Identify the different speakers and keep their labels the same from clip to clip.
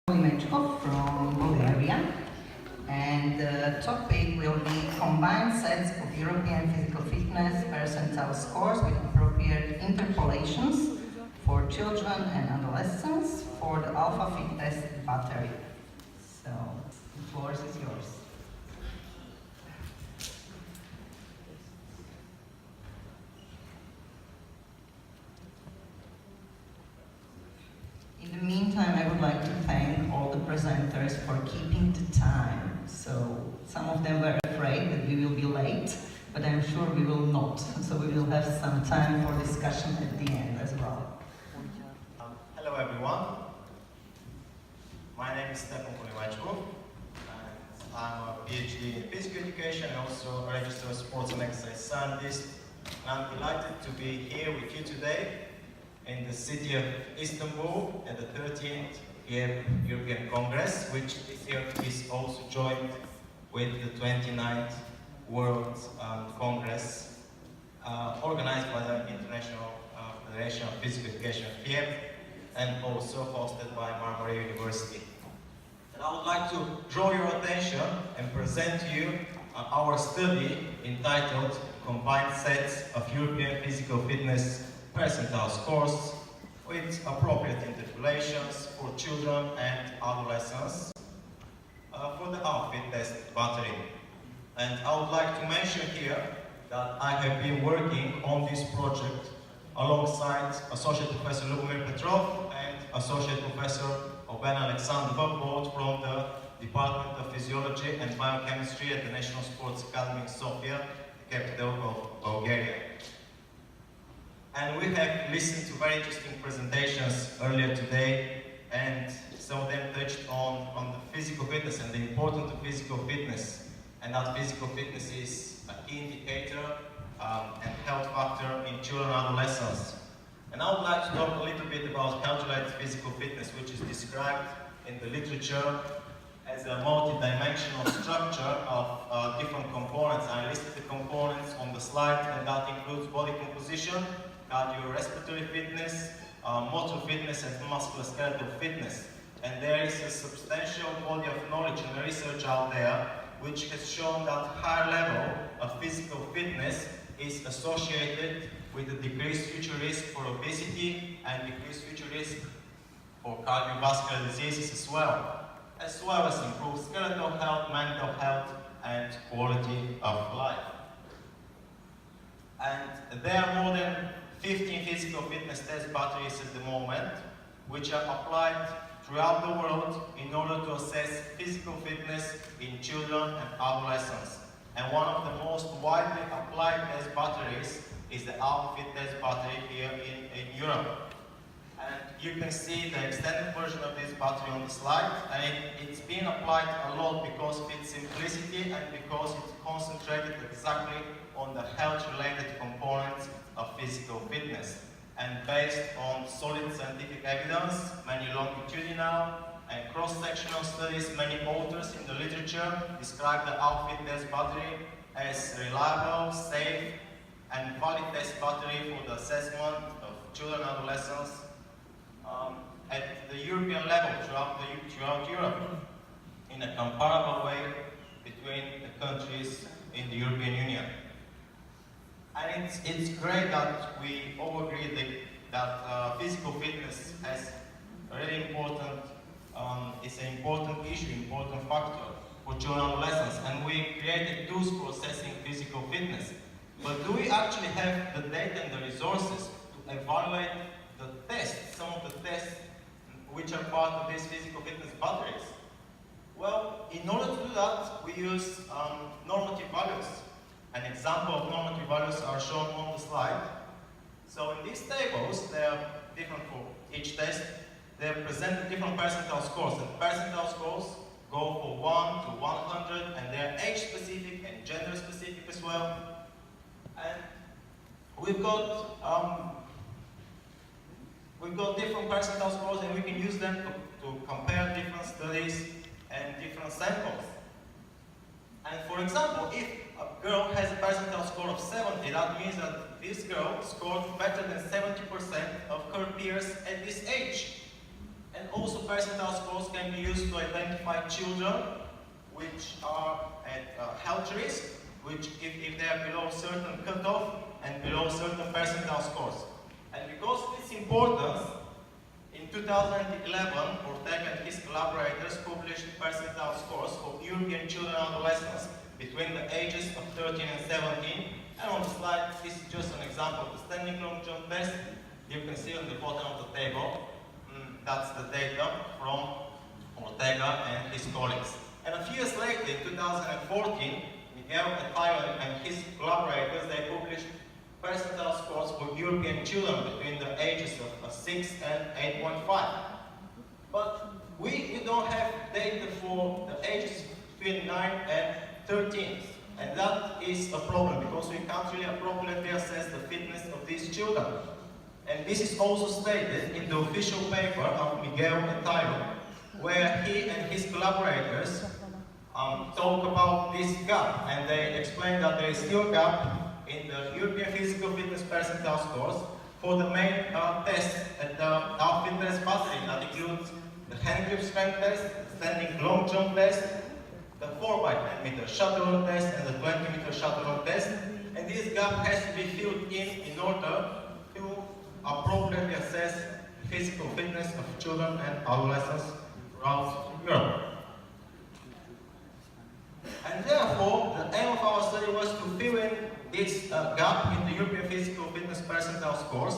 Speaker 1: Kolimechkov from Bulgaria, and the topic will be combined sets of European physical fitness percentile scores with appropriate interpolations for children and adolescents for the alpha fit test battery. So the floor is yours. In the meantime, I would like to thank all the presenters for keeping the time. So some of them were afraid that we will be late, but I'm sure we will not. So we will have some time for discussion at the end as well.
Speaker 2: Hello everyone. My name is Stefan Kolimechkov, and I'm a PhD in physical education and also a registered sports and exercise scientist. And I'm delighted to be here with you today in the city of Istanbul at the 13th FIEP European Congress, which this year is also joined with the 29th World Congress organized by the International Federation of Physical Education, FIEP, and also hosted by Marmara University. And I would like to draw your attention and present to you our study entitled Combined Sets of European Physical Fitness Percentile Scores with appropriate interpolations for children and adolescents for the alpha fit test battery. And I would like to mention here that I have been working on this project alongside Associate Professor Lubomir Petrov and Associate Professor Albena Alexandrova, both from the Department of Physiology and Biochemistry at the National Sports Academy in Sofia, the capital of Bulgaria. And we have listened to very interesting presentations earlier today, and some of them touched on the physical fitness and the importance of physical fitness, and that physical fitness is a key indicator and health factor in children and adolescents. And I would like to talk a little bit about calculated physical fitness, which is described in the literature as a multi-dimensional structure of different components. I listed the components on the slide, and that includes body composition, cardiorespiratory fitness, motor fitness, and musculoskeletal fitness. And there is a substantial body of knowledge and research out there which has shown that higher level of physical fitness is associated with a decreased future risk for obesity and decreased future risk for cardiovascular diseases as well as improved skeletal health, mental health, and quality of life. And there are more than 15 physical fitness test batteries at the moment, which are applied throughout the world in order to assess physical fitness in children and adolescents. And one of the most widely applied test batteries is the alpha fit test battery here in Europe. And you can see the extended version of this battery on the slide, and it's been applied a lot because of its simplicity and because it's concentrated exactly on the health-related components of physical fitness. And based on solid scientific evidence, many longitudinal and cross-sectional studies, many authors in the literature describe the alpha fit test battery as reliable, safe, and valid test battery for the assessment of children and adolescents at the European level throughout Europe in a comparable way between the countries in the European Union. And it's great that we all agree that physical fitness has a really important, it's an important issue, important factor for children and adolescents, and we created tools for assessing physical fitness. But do we actually have the data and the resources to evaluate the tests, some of the tests which are part of these physical fitness batteries? Well, in order to do that, we use normative values. An example of normative values are shown on the slide. So in these tables, they are different for each test. They present different percentile scores, and percentile scores go from 1 to 100, and they are age-specific and gender-specific as well. And we've got different percentile scores, and we can use them to compare different studies and different samples. And for example, if a girl has a percentile score of 70, that means that this girl scored better than 70% of her peers at this age. And also percentile scores can be used to identify children which are at health risk, which if they are below certain cutoff and below certain percentile scores. And because of its importance, in 2011, Ortega and his collaborators published percentile scores for European children and adolescents between the ages of 13 and 17. And on the slide, this is just an example of the standing long jump test. You can see on the bottom of the table, that's the data from Ortega and his colleagues. And a few years later, in 2014, Miguel Atayo and his collaborators, they published percentile scores for European children between the ages of 6 and 8.5. But we don't have data for the ages between 9 and 13. And that is a problem because we can't really appropriately assess the fitness of these children. And this is also stated in the official paper of Miguel Atayo, where he and his collaborators talk about this gap, and they explain that there is still a gap in the European physical fitness percentile scores for the main tests at the our fitness battery. That includes the hand grip strength test, the standing long jump test, the 4x10 meter shuttle run test, and the 20 meter shuttle run test. And this gap has to be filled in order to appropriately assess the physical fitness of children and adolescents throughout Europe. And therefore, the aim of our study was to fill in this gap in the European physical fitness percentile scores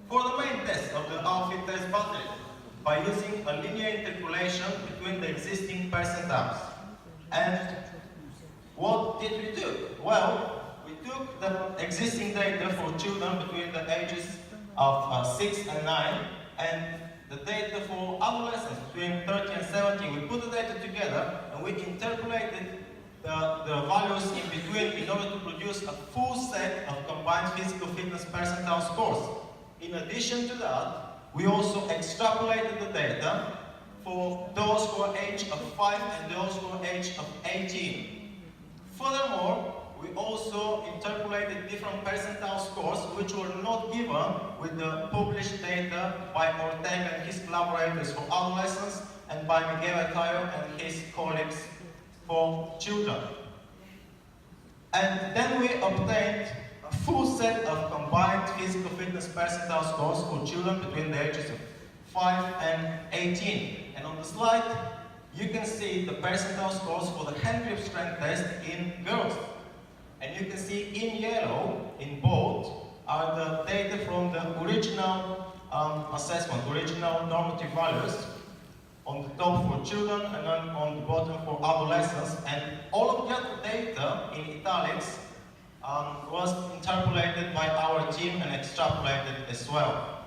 Speaker 2: for the main test of the outfit test battery by using a linear interpolation between the existing percentiles. And what did we do? Well, we took the existing data for children between the ages of 6 and 9 and the data for adolescents between 13 and 17. We put the data together and we interpolated the values in between in order to produce a full set of combined physical fitness percentile scores. In addition to that, we also extrapolated the data for those who are aged of 5 and those who are aged of 18. Furthermore, we also interpolated different percentile scores which were not given with the published data by Ortega and his collaborators for adolescents and by Miguel Atayo and his colleagues for children. And then we obtained a full set of combined physical fitness percentile scores for children between the ages of 5 and 18. And on the slide, you can see the percentile scores for the hand grip strength test in girls. And you can see in yellow, in bold, are the data from the original assessment, original normative values, on the top for children and then on the bottom for adolescents. And all of that data in italics was interpolated by our team and extrapolated as well.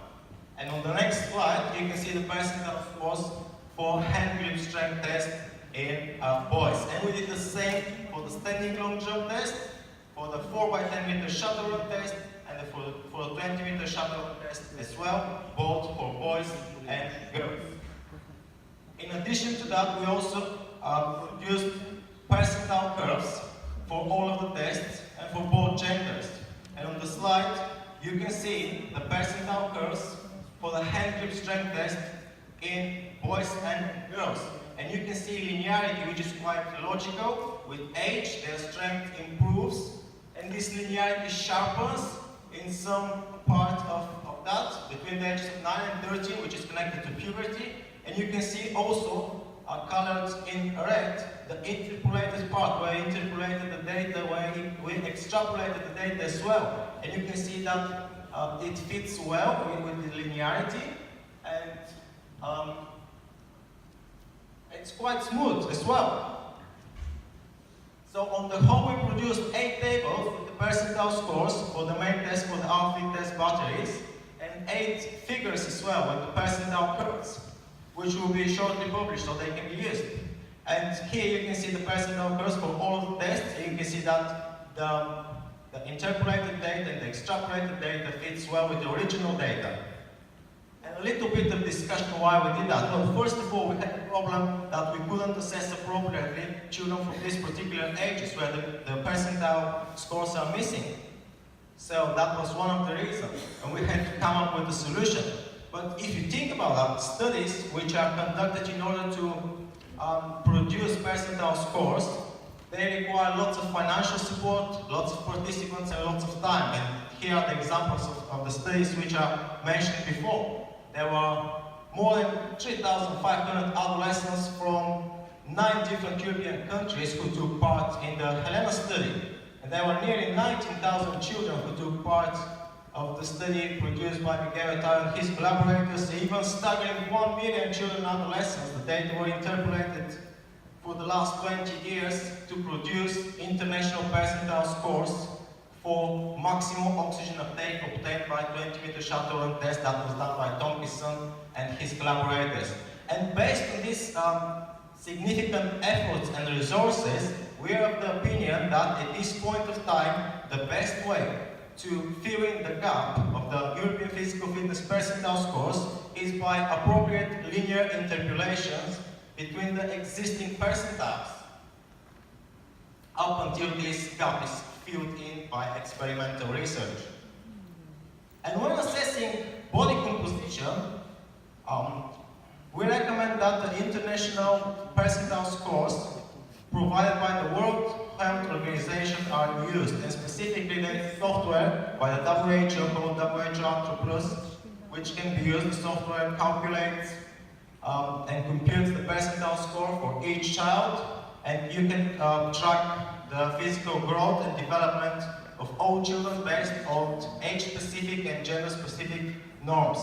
Speaker 2: And on the next slide, you can see the percentile scores for hand grip strength test in boys. And we did the same for the standing long jump test, for the 4x10 meter shuttle run test, and for the 20 meter shuttle run test as well, both for boys and girls. In addition to that, we also produced percentile curves for all of the tests and for both genders. And on the slide, you can see the percentile curves for the hand grip strength test in boys and girls. And you can see linearity, which is quite logical. With age, their strength improves, and this linearity sharpens in some part of that between the ages of 9 and 13, which is connected to puberty. And you can see also colored in red the interpolated part, where I interpolated the data, where we extrapolated the data as well. And you can see that it fits well with the linearity, and it's quite smooth as well. So on the whole, we produced 8 tables with the percentile scores for the main test, for the outfit test batteries, and 8 figures as well with the percentile curves, which will be shortly published so they can be used. And here you can see the percentile curves for all of the tests. You can see that the interpolated data and the extrapolated data fits well with the original data. And a little bit of discussion why we did that. Well, first of all, we had a problem that we couldn't assess appropriately children from these particular ages where the percentile scores are missing. So that was one of the reasons. And we had to come up with a solution. But if you think about that, studies which are conducted in order to produce percentile scores, they require lots of financial support, lots of participants, and lots of time. And here are the examples of the studies which are mentioned before. There were more than 3,500 adolescents from 9 different European countries who took part in the Helena study. And there were nearly 19,000 children who took part of the study produced by Miguel and his collaborators. Even staggering 1 million children and adolescents. The data were interpolated for the last 20 years to produce international percentile scores for maximum oxygen uptake obtained by 20-meter shuttle run test that was done by Tompkison and his collaborators. And based on this significant efforts and resources, we are of the opinion that at this point of time, the best way to fill in the gap of the European physical fitness percentile scores is by appropriate linear interpolations between the existing percentiles up until this gap is filled in by experimental research. And when assessing body composition, we recommend that the international percentile scores provided by the World Health Organization are used, and specifically the software by the WHO called WHO Anthropos, which can be used. The software calculates and computes the percentile score for each child, and you can track the physical growth and development of all children based on age-specific and gender-specific norms.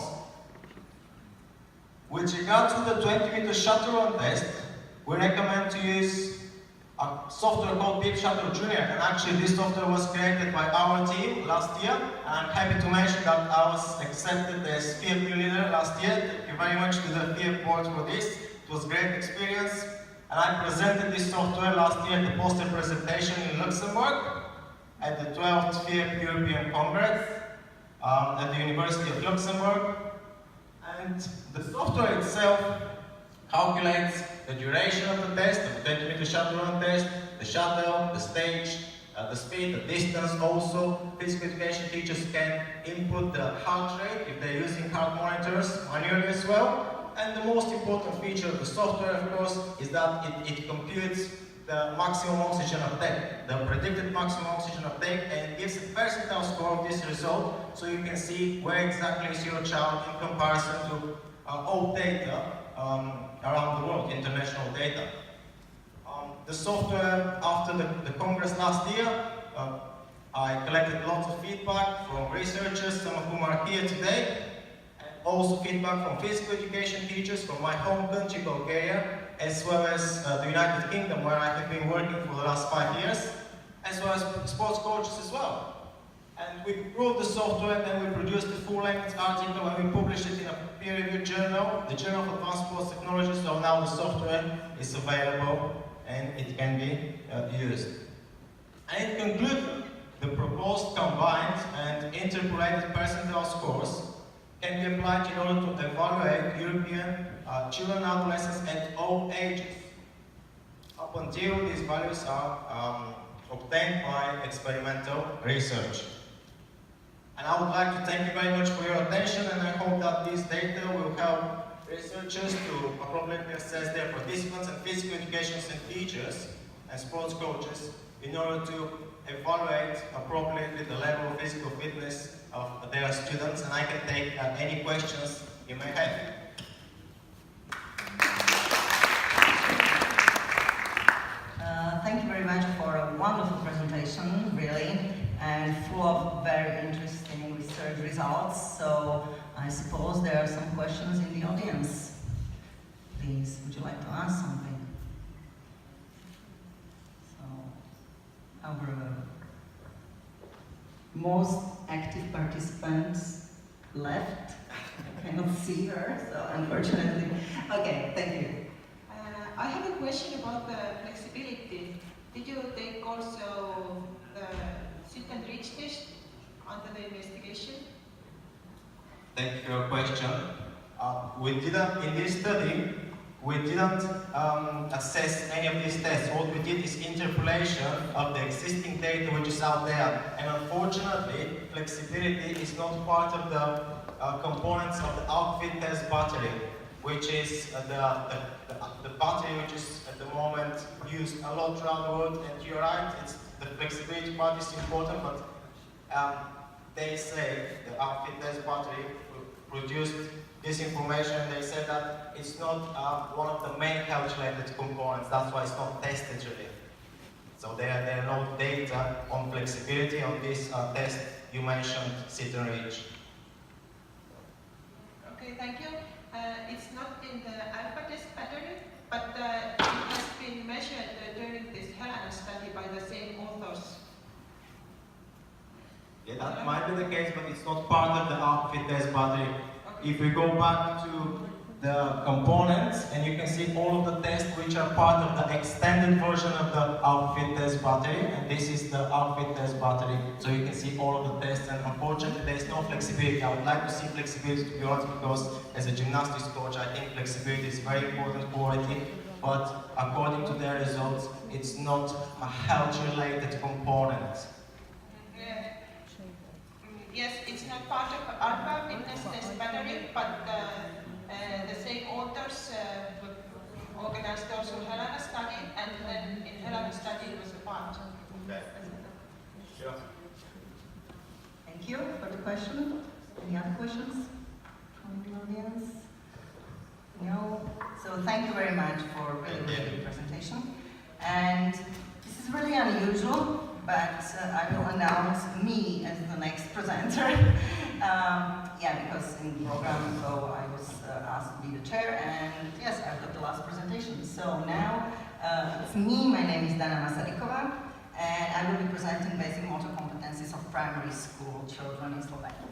Speaker 2: With regard to the 20-meter shuttle run test, we recommend to use a software called FIEP Shuttle Junior, and actually this software was created by our team last year, and I'm happy to mention that I was accepted as FIEP New Leader last year. Thank you very much to the FIEP board for this. It was a great experience, and I presented this software last year at the poster presentation in Luxembourg at the 12th FIEP European Congress at the University of Luxembourg. And the software itself calculates the duration of the test, the 20-meter shuttle run test, the shuttle, the stage, the speed, the distance. Also, physical education teachers can input the heart rate if they're using heart monitors manually as well. And the most important feature of the software, of course, is that it computes the maximum oxygen uptake, the predicted maximum oxygen uptake, and gives a percentile score of this result, so you can see where exactly is your child in comparison to all data around the world, international data. The software, after the Congress last year, I collected lots of feedback from researchers, some of whom are here today, and also feedback from physical education teachers from my home country, Bulgaria, as well as the United Kingdom, where I have been working for the last 5 years, as well as sports coaches as well. And we improved the software, and we produced a full-length article, and we published it in a peer-reviewed journal, the Journal of Advanced Sports Technology. So now the software is available and it can be used. And in conclusion, the proposed combined and interpolated percentile scores can be applied in order to evaluate European children and adolescents at all ages, up until these values are obtained by experimental research. And I would like to thank you very much for your attention, and I hope that this data will help researchers to appropriately assess their participants and physical education and teachers and sports coaches in order to evaluate appropriately the level of physical fitness of their students. And I can take any questions you may have.
Speaker 1: Thank you very much for a wonderful presentation, really, and full of very interesting research results. So I suppose there are some questions in the audience. Please, would you like to ask something? So, our most active participants left. I cannot see her, so unfortunately. Okay, thank you.
Speaker 3: I have a question about the flexibility. Did you take also the sit and reach test under the investigation?
Speaker 2: Thank you for your question. We didn't, in this study, we didn't assess any of these tests. What we did is interpolation of the existing data which is out there. And unfortunately, flexibility is not part of the components of the FIEP test battery, which is the battery which is at the moment used a lot around the world. And you're right, the flexibility part is important, but they say the FIEP test battery produced this information. They said that it's not one of the main health-related components. That's why it's not tested really. So there are no data on flexibility on this test you mentioned, sit and reach.
Speaker 3: Okay, thank you. It's not in the alpha test battery, but it has been measured during this Helena study by the same authors.
Speaker 2: Yeah, that might be the case, but it's not part of the FIEP test battery.
Speaker 3: Okay.
Speaker 2: If we go back to the components, and you can see all of the tests which are part of the extended version of the FIEP test battery, and this is the FIEP test battery, so you can see all of the tests, and unfortunately there is no flexibility. I would like to see flexibility, to be honest, because as a gymnastics coach I think flexibility is very important quality, but according to their results it's not a health-related component.
Speaker 3: Yes, it's not part of alpha fitness test battery, but the same authors organized also Helena study, and then in Helena study it was a part.
Speaker 2: Okay. Sure.
Speaker 1: Thank you for the question. Any other questions from the audience? No? So thank you very much for a really good presentation. And this is really unusual, but I will announce me as the next presenter. Because in the program, so I was asked to be the chair, and yes, I've got the last presentation. So now it's me. My name is Dana Masarikova, and I will be presenting basic motor competencies of primary school children in Slovenia.